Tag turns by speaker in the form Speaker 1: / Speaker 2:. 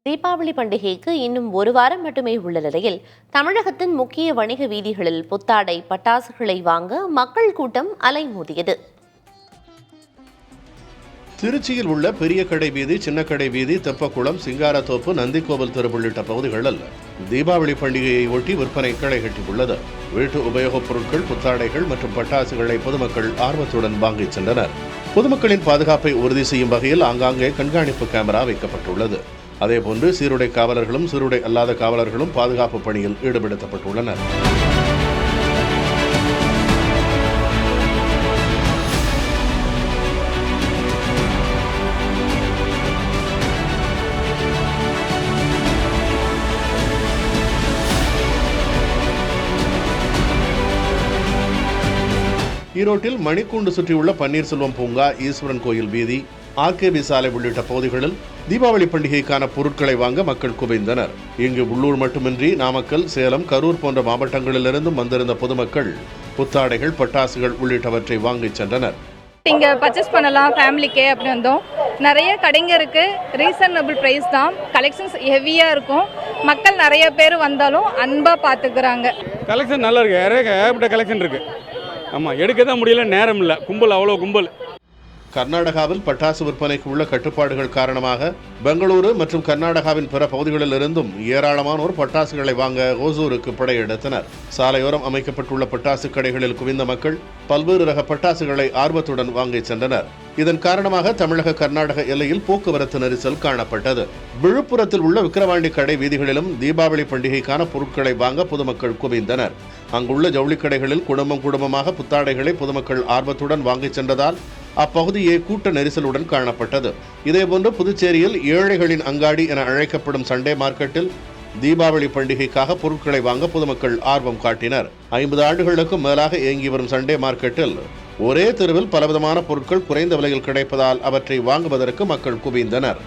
Speaker 1: தீபாவளி பண்டிகைக்கு இன்னும் ஒரு வாரம் மட்டுமே உள்ள நிலையில் தமிழகத்தின் முக்கிய வணிக வீதிகளில் புத்தாடை பட்டாசுகளை வாங்க மக்கள் கூட்டம் அலைமோதியது.
Speaker 2: திருச்சியில் உள்ள பெரிய கடை வீதி, சின்ன கடை வீதி, தெப்பக்குளம், சிங்காரத்தோப்பு, நந்திக்கோவில் தெரு உள்ளிட்ட பகுதிகளில் தீபாவளி பண்டிகையை ஒட்டி விற்பனை களை கட்டியுள்ளது. வீட்டு உபயோகப் பொருட்கள், புத்தாடைகள் மற்றும் பட்டாசுகளை பொதுமக்கள் ஆர்வத்துடன் வாங்கிச் சென்றனர். பொதுமக்களின் பாதுகாப்பை உறுதி செய்யும் வகையில் ஆங்காங்கே கண்காணிப்பு கேமரா வைக்கப்பட்டுள்ளது. அதேபோன்று சீருடை காவலர்களும் சீருடை அல்லாத காவலர்களும் பாதுகாப்பு பணியில் ஈடுபடுத்தப்பட்டுள்ளனர். ஈரோட்டில் மணிக்கூண்டு சுற்றியுள்ள பன்னீர்செல்வம் பூங்கா, ஈஸ்வரன் கோயில் வீதி, ஆர்கேபி சாலை உள்ளிட்ட பகுதிகளில் தீபாவளி பண்டிகைக்கான பொருட்களை வாங்க மக்கள் குவிந்தனர். இங்கு உள்ளூர் மட்டுமின்றி நாமக்கல், சேலம், கரூர் போன்ற மாவட்டங்களிலிருந்தும் வந்திருந்த பொதுமக்கள் புத்தாடைகள், பட்டாசுகள் உள்ளிட்டவற்றை வாங்கிச் சென்றனர்.
Speaker 3: இங்க பர்ச்சேஸ் பண்ணலாம் ஃபேமிலிக்கே அப்படி வந்தோம். நிறைய கடைங்க இருக்கு, ரீசனபிள் பிரைஸ் தான், கலெக்ஷன்ஸ் ஹெவியா இருக்கும். மக்கள் நிறைய பேர் வந்தாலும் அன்பா பாத்துக்கிறாங்க.
Speaker 4: கலெக்ஷன் நல்லா இருக்கு, ஏகப்பட்ட கலெக்ஷன் இருக்கு. ஆமா, எடுக்க தான் முடியல, நேரம் இல்லை, கும்பல் அவ்வளோ கும்பல்.
Speaker 2: கர்நாடகாவில் பட்டாசு விற்பனைக்கு உள்ள கட்டுப்பாடுகள் காரணமாக பெங்களூரு மற்றும் கர்நாடகாவின் பிற பகுதிகளில் இருந்தும் ஏராளமானோர் பட்டாசுகளை வாங்க ஓசூருக்கு படையெடுத்தனர். சாலையோரம் அமைக்கப்பட்டுள்ள பட்டாசு கடைகளில் குவிந்த மக்கள் பல்வேறு ரக பட்டாசுகளை ஆர்வத்துடன் வாங்கிச் சென்றனர். இதன் காரணமாக தமிழக கர்நாடக எல்லையில் போக்குவரத்து நெரிசல் காணப்பட்டது. விழுப்புரத்தில் உள்ள விக்கிரவாண்டி கடை வீதிகளிலும் தீபாவளி பண்டிகைக்கான பொருட்களை வாங்க பொதுமக்கள் குவிந்தனர். அங்குள்ள ஜவுளிக்கடைகளில் குடும்பமாக புத்தாடைகளை பொதுமக்கள் ஆர்வத்துடன் வாங்கிச் சென்றதால் அப்பகுதியே கூட்ட நெரிசலுடன் காணப்பட்டது. இதேபோன்று புதுச்சேரியில் ஏழைகளின் அங்காடி என அழைக்கப்படும் சண்டே மார்க்கெட்டில் தீபாவளி பண்டிகைக்காக பொருட்களை வாங்க பொதுமக்கள் ஆர்வம் காட்டினர். 50 ஆண்டுகளுக்கும் மேலாக இயங்கி வரும் சண்டே மார்க்கெட்டில் ஒரே தெருவில் பலவிதமான பொருட்கள் குறைந்த விலையில் கிடைப்பதால் அவற்றை வாங்குவதற்கு மக்கள் குவிந்தனர்.